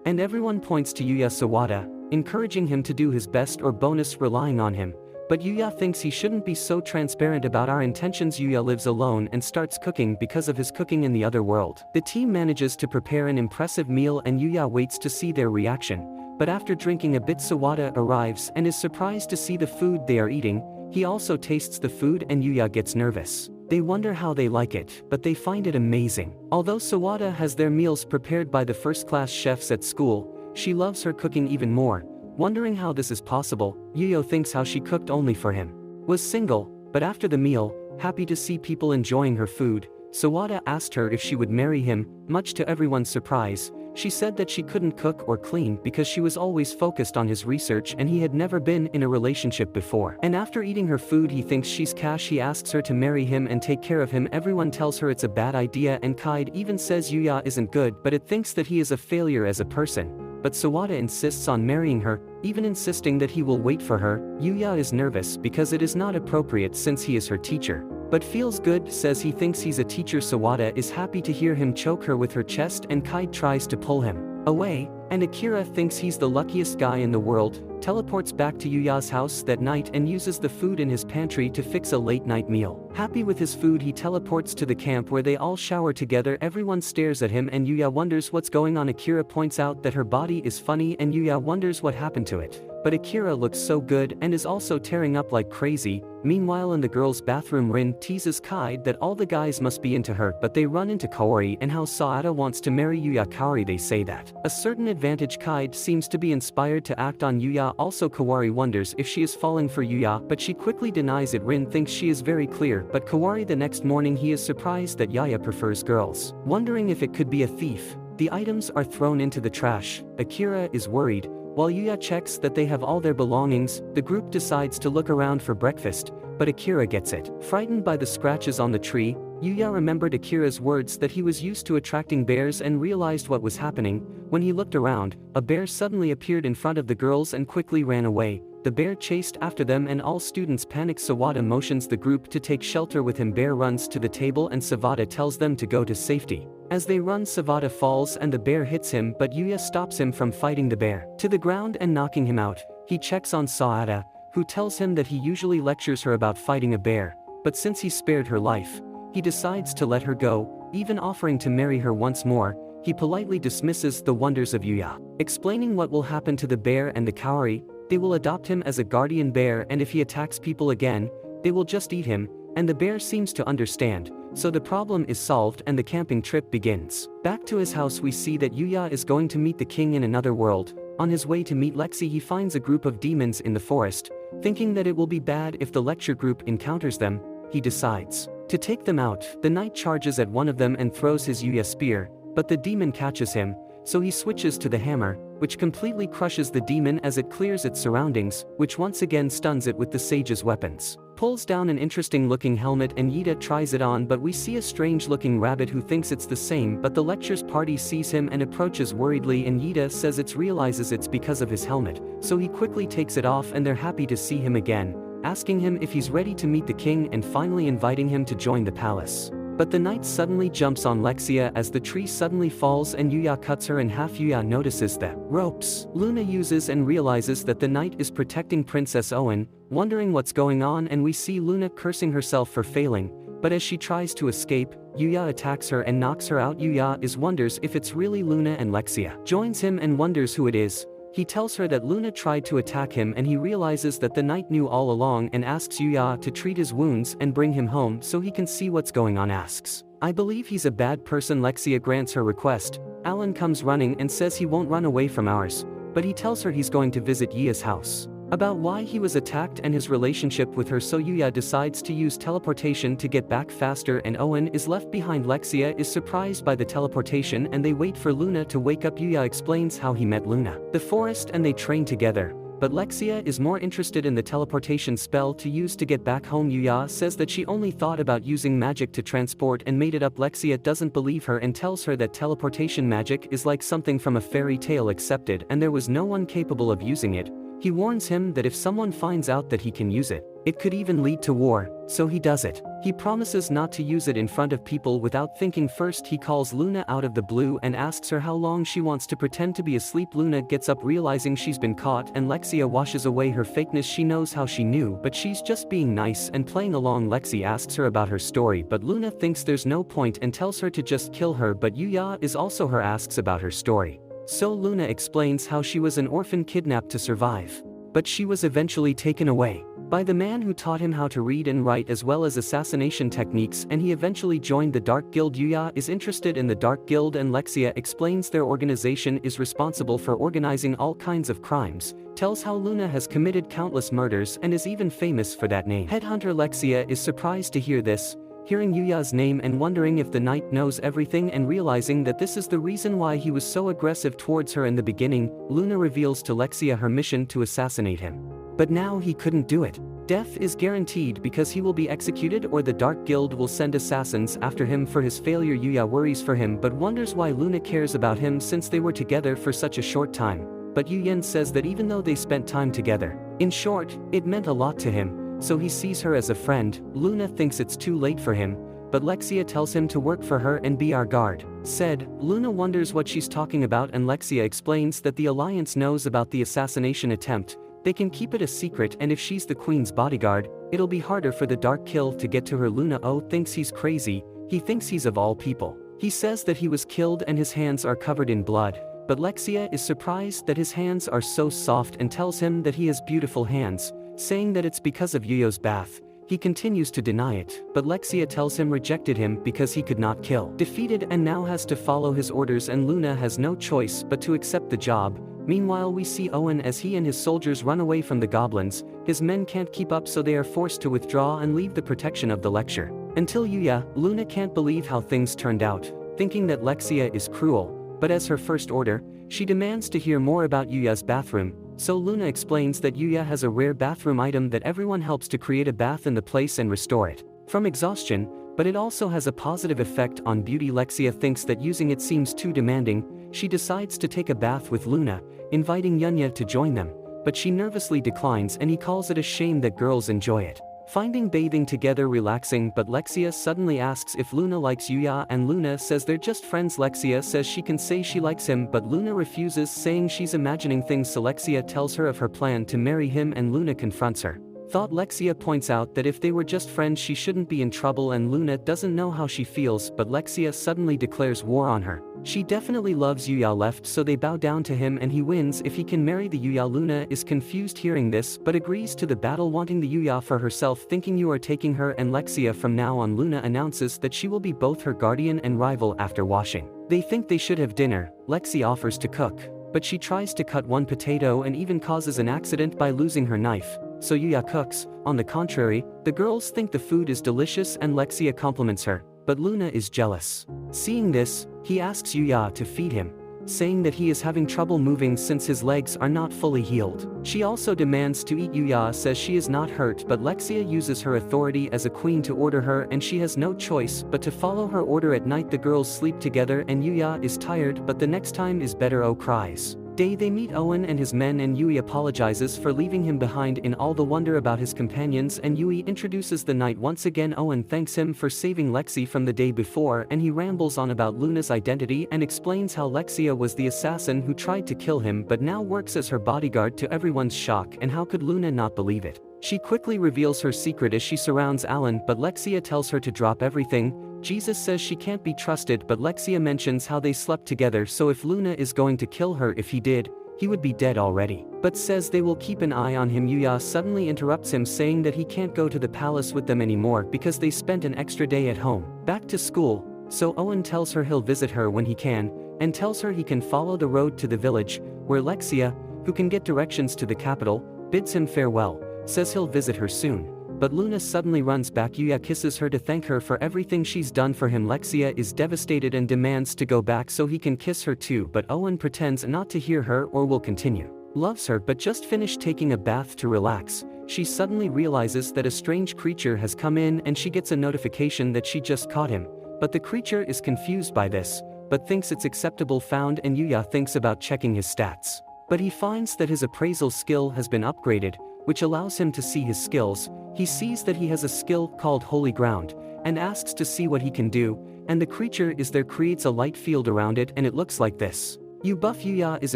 and everyone points to Yuya Sawada, encouraging him to do his best or bonus relying on him. But Yuya thinks he shouldn't be so transparent about our intentions. Yuya lives alone and starts cooking because of his cooking in the other world. The team manages to prepare an impressive meal and Yuya waits to see their reaction, but after drinking a bit Sawada arrives and is surprised to see the food they are eating. He also tastes the food and Yuya gets nervous. They wonder how they like it, but they find it amazing. Although Sawada has their meals prepared by the first-class chefs at school, she loves her cooking even more. Wondering how this is possible, Yuya thinks how she cooked only for him. Was single, but after the meal, happy to see people enjoying her food, Sawada asked her if she would marry him. Much to everyone's surprise, she said that she couldn't cook or clean because she was always focused on his research and he had never been in a relationship before. And after eating her food he thinks she's cash. He asks her to marry him and take care of him. Everyone tells her it's a bad idea and Kaide even says Yuya isn't good, but it thinks that he is a failure as a person. But Sawada insists on marrying her, even insisting that he will wait for her. Yuya is nervous because it is not appropriate since he is her teacher, but feels good, says he thinks he's a teacher. Sawada is happy to hear him choke her with her chest and Kaide tries to pull him away, and Akira thinks he's the luckiest guy in the world, teleports back to Yuya's house that night and uses the food in his pantry to fix a late-night meal. Happy with his food he teleports to the camp where they all shower together. Everyone stares at him and Yuya wonders what's going on. Akira points out that her body is funny and Yuya wonders what happened to it. But Akira looks so good and is also tearing up like crazy. Meanwhile in the girls' bathroom Rin teases Kaide that all the guys must be into her, but they run into Kaori and how Saada wants to marry Yuya. Kaori they say that a certain advantage Kaide seems to be inspired to act on Yuya. Also Kaori wonders if she is falling for Yuya, but she quickly denies it. Rin thinks she is very clear, but Kaori the next morning he is surprised that Yaya prefers girls. Wondering if it could be a thief, the items are thrown into the trash. Akira is worried. While Yuya checks that they have all their belongings, the group decides to look around for breakfast, but Akira gets it. Frightened by the scratches on the tree, Yuya remembered Akira's words that he was used to attracting bears and realized what was happening. When he looked around, a bear suddenly appeared in front of the girls and quickly ran away. The bear chased after them and all students panic. Sawada motions the group to take shelter with him. Bear runs to the table and Savada tells them to go to safety. As they run, Savada falls and the bear hits him, but Yuya stops him from fighting the bear to the ground and knocking him out. He checks on Saada, who tells him that he usually lectures her about fighting a bear, but since he spared her life, he decides to let her go, even offering to marry her once more. He politely dismisses the wonders of Yuya, explaining what will happen to the bear and the Kaori. They will adopt him as a guardian bear and if he attacks people again, they will just eat him, and the bear seems to understand. So the problem is solved and the camping trip begins. Back to his house we see that Yuya is going to meet the king in another world. On his way to meet Lexi he finds a group of demons in the forest. Thinking that it will be bad if the lecture group encounters them, he decides to take them out. The knight charges at one of them and throws his Yuya spear, but the demon catches him, so he switches to the hammer, which completely crushes the demon as it clears its surroundings, which once again stuns it with the sage's weapons. Pulls down an interesting looking helmet and Yida tries it on, but we see a strange looking rabbit who thinks it's the same, but the lecture's party sees him and approaches worriedly, and Yida says realizes it's because of his helmet, so he quickly takes it off and they're happy to see him again, asking him if he's ready to meet the king and finally inviting him to join the palace. But the knight suddenly jumps on Lexia as the tree suddenly falls and Yuya cuts her in half. Yuya notices the ropes Luna uses and realizes that the knight is protecting Princess Owen, wondering what's going on, and we see Luna cursing herself for failing, but as she tries to escape, Yuya attacks her and knocks her out. Yuya wonders if it's really Luna and Lexia joins him and wonders who it is. He tells her that Luna tried to attack him and he realizes that the knight knew all along and asks Yuya to treat his wounds and bring him home so he can see what's going on. Asks, "I believe he's a bad person." Lexia grants her request. Alan comes running and says he won't run away from ours, but he tells her he's going to visit Yia's house. About why he was attacked and his relationship with her, so Yuya decides to use teleportation to get back faster and Owen is left behind. Lexia is surprised by the teleportation and they wait for Luna to wake up. Yuya explains how he met Luna, the forest, and they train together, but Lexia is more interested in the teleportation spell to use to get back home. Yuya says that she only thought about using magic to transport and made it up. Lexia doesn't believe her and tells her that teleportation magic is like something from a fairy tale accepted and there was no one capable of using it. He warns him that if someone finds out that he can use it, it could even lead to war, so he does it. He promises not to use it in front of people without thinking. First he calls Luna out of the blue and asks her how long she wants to pretend to be asleep. Luna gets up realizing she's been caught and Lexia washes away her fakeness. She knows how she knew, but she's just being nice and playing along. Lexi asks her about her story, but Luna thinks there's no point and tells her to just kill her, but Yuya is also her asks about her story. So Luna explains how she was an orphan kidnapped to survive, but she was eventually taken away by the man who taught him how to read and write as well as assassination techniques, and he eventually joined the Dark Guild. Yuya is interested in the Dark Guild and Lexia explains their organization is responsible for organizing all kinds of crimes, tells how Luna has committed countless murders and is even famous for that name. Headhunter Lexia is surprised to hear this, hearing Yuya's name and wondering if the knight knows everything and realizing that this is the reason why he was so aggressive towards her in the beginning. Luna reveals to Lexia her mission to assassinate him. But now he couldn't do it. Death is guaranteed because he will be executed or the Dark Guild will send assassins after him for his failure. Yuya worries for him but wonders why Luna cares about him since they were together for such a short time. But Yuyen says that even though they spent time together, in short, it meant a lot to him. So he sees her as a friend. Luna thinks it's too late for him, but Lexia tells him to work for her and be our guard. Said, Luna wonders what she's talking about and Lexia explains that the Alliance knows about the assassination attempt. They can keep it a secret and if she's the Queen's bodyguard, it'll be harder for the Dark Kill to get to her. Luna thinks he's crazy. He thinks he's of all people. He says that he was killed and his hands are covered in blood, but Lexia is surprised that his hands are so soft and tells him that he has beautiful hands, saying that it's because of Yuyo's bath. He continues to deny it, but Lexia tells him rejected him because he could not kill. Defeated and now has to follow his orders and Luna has no choice but to accept the job. Meanwhile we see Owen as he and his soldiers run away from the goblins. His men can't keep up so they are forced to withdraw and leave the protection of the lecture. Until Yuya, Luna can't believe how things turned out, thinking that Lexia is cruel, but as her first order, she demands to hear more about Yuya's bathroom. So Luna explains that Yuya has a rare bathroom item that everyone helps to create a bath in the place and restore it from exhaustion, but it also has a positive effect on beauty. Lexia thinks that using it seems too demanding. She decides to take a bath with Luna, inviting Yunya to join them, but she nervously declines and he calls it a shame that girls enjoy it, finding bathing together relaxing. But Lexia suddenly asks if Luna likes Yuya and Luna says they're just friends. Lexia says she can say she likes him but Luna refuses, saying she's imagining things. So Lexia tells her of her plan to marry him and Luna confronts her. Thought Lexia points out that if they were just friends she shouldn't be in trouble and Luna doesn't know how she feels, but Lexia suddenly declares war on her. She definitely loves Yuya left, so they bow down to him and he wins if he can marry the Yuya. Luna is confused hearing this but agrees to the battle, wanting the Yuya for herself, thinking you are taking her and Lexia from now on. Luna announces that she will be both her guardian and rival after washing. They think they should have dinner. Lexi offers to cook, but she tries to cut one potato and even causes an accident by losing her knife. So Yuya cooks. On the contrary, the girls think the food is delicious and Lexia compliments her, but Luna is jealous. Seeing this, he asks Yuya to feed him, saying that he is having trouble moving since his legs are not fully healed. She also demands to eat. Yuya says she is not hurt, but Lexia uses her authority as a queen to order her and she has no choice but to follow her order. At night the girls sleep together and Yuya is tired, but the next time is better. Oh cries. Day they meet Owen and his men and Yui apologizes for leaving him behind in all the wonder about his companions, and Yui introduces the night once again. Owen thanks him for saving Lexi from the day before and he rambles on about Luna's identity and explains how Lexia was the assassin who tried to kill him but now works as her bodyguard, to everyone's shock, and how could Luna not believe it. She quickly reveals her secret as she surrounds Alan, but Lexia tells her to drop everything. Jesus says she can't be trusted, but Lexia mentions how they slept together, so if Luna is going to kill her, if he did, he would be dead already, but says they will keep an eye on him. Yuya suddenly interrupts him, saying that he can't go to the palace with them anymore because they spent an extra day at home. Back to school, so Owen tells her he'll visit her when he can, and tells her he can follow the road to the village, where Lexia, who can get directions to the capital, bids him farewell, says he'll visit her soon. But Luna suddenly runs back. Yuya kisses her to thank her for everything she's done for him. Lexia is devastated and demands to go back so he can kiss her too, but Owen pretends not to hear her or will continue. Loves her, but just finished taking a bath to relax. She suddenly realizes that a strange creature has come in and she gets a notification that she just caught him, but the creature is confused by this, but thinks it's acceptable. Found, and Yuya thinks about checking his stats, but he finds that his appraisal skill has been upgraded, which allows him to see his skills. He sees that he has a skill called Holy Ground, and asks to see what he can do, and the creature is there, creates a light field around it, and it looks like this. You buff. Yuya is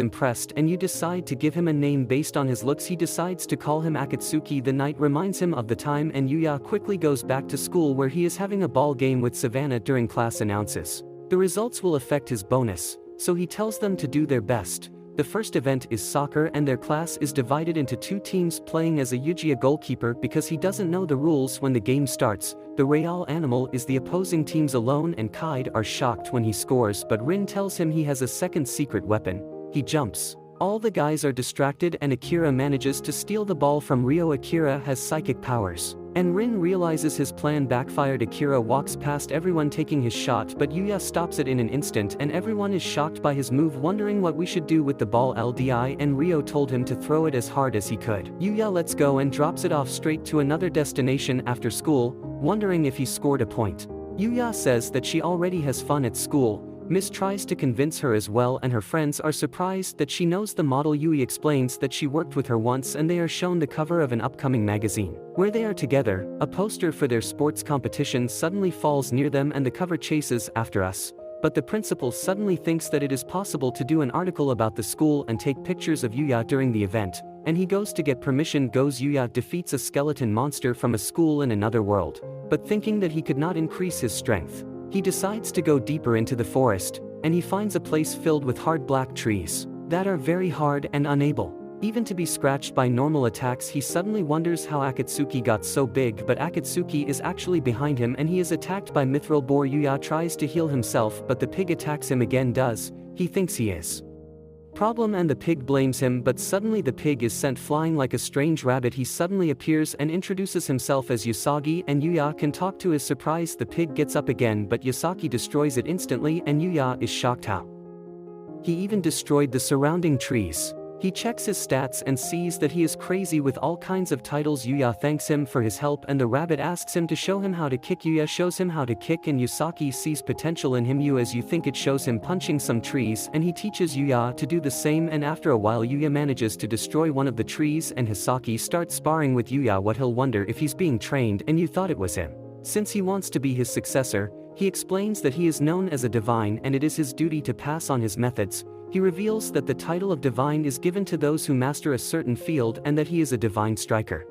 impressed and you decide to give him a name based on his looks. He decides to call him Akatsuki. The night reminds him of the time and Yuya quickly goes back to school where he is having a ball game with Savannah. During class announces the results will affect his bonus, so he tells them to do their best. The first event is soccer and their class is divided into two teams playing as a Yujiya goalkeeper because he doesn't know the rules when the game starts. The Real Animal is the opposing team's alone and Kaide are shocked when he scores, but Rin tells him he has a second secret weapon. He jumps. All the guys are distracted and Akira manages to steal the ball from Rio. Akira has psychic powers, and Rin realizes his plan backfired. Akira walks past everyone taking his shot, but Yuya stops it in an instant and everyone is shocked by his move, wondering what we should do with the ball. LDI and Rio told him to throw it as hard as he could. Yuya lets go and drops it off straight to another destination after school, wondering if he scored a point. Yuya says that she already has fun at school. Miss tries to convince her as well and her friends are surprised that she knows the model. Yui explains that she worked with her once and they are shown the cover of an upcoming magazine, where they are together. A poster for their sports competition suddenly falls near them and the cover chases after us. But the principal suddenly thinks that it is possible to do an article about the school and take pictures of Yuya during the event, and he goes to get permission. Yuya defeats a skeleton monster from a school in another world, but thinking that he could not increase his strength, he decides to go deeper into the forest, and he finds a place filled with hard black trees that are very hard and unable even to be scratched by normal attacks. He suddenly wonders how Akatsuki got so big, but Akatsuki is actually behind him and he is attacked by mithril boar. Yuya tries to heal himself, but the pig attacks him again. He thinks he is problem and the pig blames him, but suddenly the pig is sent flying like a strange rabbit. He suddenly appears and introduces himself as Usagi, and Yuya can talk. To his surprise, the pig gets up again, but Yasaki destroys it instantly and Yuya is shocked how he even destroyed the surrounding trees. He checks his stats and sees that he is crazy with all kinds of titles. Yuya thanks him for his help and the rabbit asks him to show him how to kick. Yuya shows him how to kick and Yusaki sees potential in him. As you think, it shows him punching some trees and he teaches Yuya to do the same, and after a while Yuya manages to destroy one of the trees and Hisaki starts sparring with Yuya. What he'll wonder if he's being trained and you thought it was him, since he wants to be his successor. He explains that he is known as a divine and it is his duty to pass on his methods. He reveals that the title of divine is given to those who master a certain field and that he is a divine striker.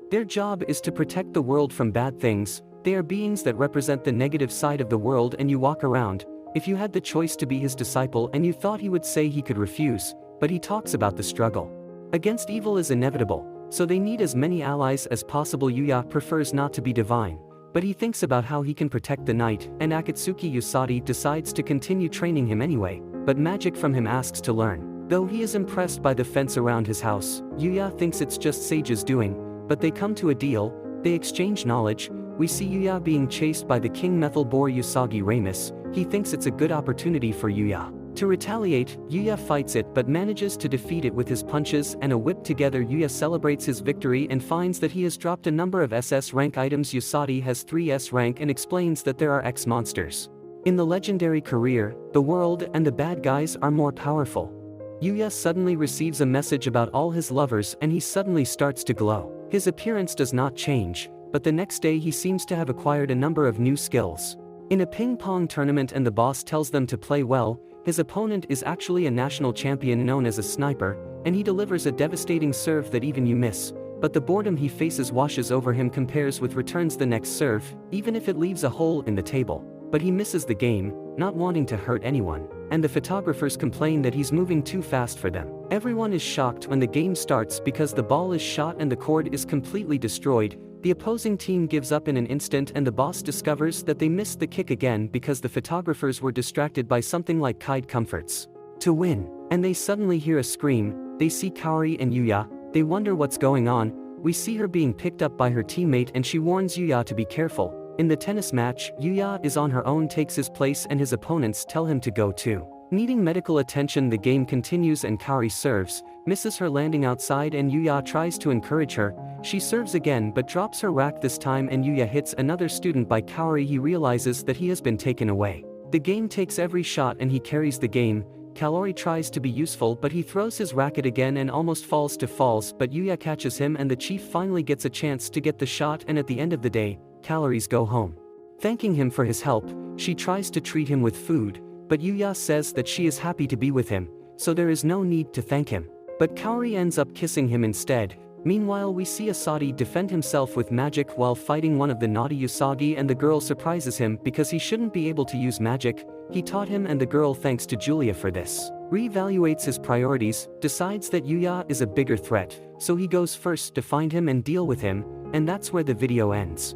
Their job is to protect the world from bad things. They are beings that represent the negative side of the world, and you walk around If you had the choice to be his disciple and you thought he would say he could refuse, but he talks about the struggle against evil is inevitable, so they need as many allies as possible. Yuya prefers not to be divine, but he thinks about how he can protect the knight, and Akatsuki Usagi decides to continue training him anyway, but magic from him asks to learn. Though he is impressed by the fence around his house, Yuya thinks it's just Sage's doing, but they come to a deal. They exchange knowledge. We see Yuya being chased by the King Methyl Bore Usagi Ramus. He thinks it's a good opportunity for Yuya to retaliate. Yuya fights it but manages to defeat it with his punches and a whip. Together Yuya celebrates his victory and finds that he has dropped a number of SS rank items. Usagi has 3 S rank and explains that there are X monsters in the legendary career, the world, and the bad guys are more powerful. Yuya suddenly receives a message about all his lovers and he suddenly starts to glow. His appearance does not change, but the next day he seems to have acquired a number of new skills. In a ping-pong tournament and the boss tells them to play well, his opponent is actually a national champion known as a sniper, and he delivers a devastating serve that even you miss, but the boredom he faces washes over him. Compares with returns the next serve, even if it leaves a hole in the table. But he misses the game, not wanting to hurt anyone, and the photographers complain that he's moving too fast for them. Everyone is shocked when the game starts because the ball is shot and the court is completely destroyed. The opposing team gives up in an instant and the boss discovers that they missed the kick again because the photographers were distracted by something like Kide Comforts to win. And they suddenly hear a scream. They see Kaori and Yuya. They wonder what's going on. We see her being picked up by her teammate and she warns Yuya to be careful. In the tennis match, Yuya is on her own, takes his place, and his opponents tell him to go too. Needing medical attention, the game continues and Kaori serves, misses her landing outside, and Yuya tries to encourage her. She serves again but drops her rack this time and Yuya hits another student by Kaori. He realizes that he has been taken away. The game takes every shot and he carries the game. Kaori tries to be useful but he throws his racket again and almost falls to falls, but Yuya catches him and the chief finally gets a chance to get the shot, and at the end of the day, Kaori's go home. Thanking him for his help, she tries to treat him with food, but Yuya says that she is happy to be with him, so there is no need to thank him. But Kaori ends up kissing him instead. Meanwhile we see Asadi defend himself with magic while fighting one of the naughty Usagi, and the girl surprises him because he shouldn't be able to use magic. He taught him, and the girl thanks to Julia for this. Reevaluates his priorities, decides that Yuya is a bigger threat, so he goes first to find him and deal with him, and that's where the video ends.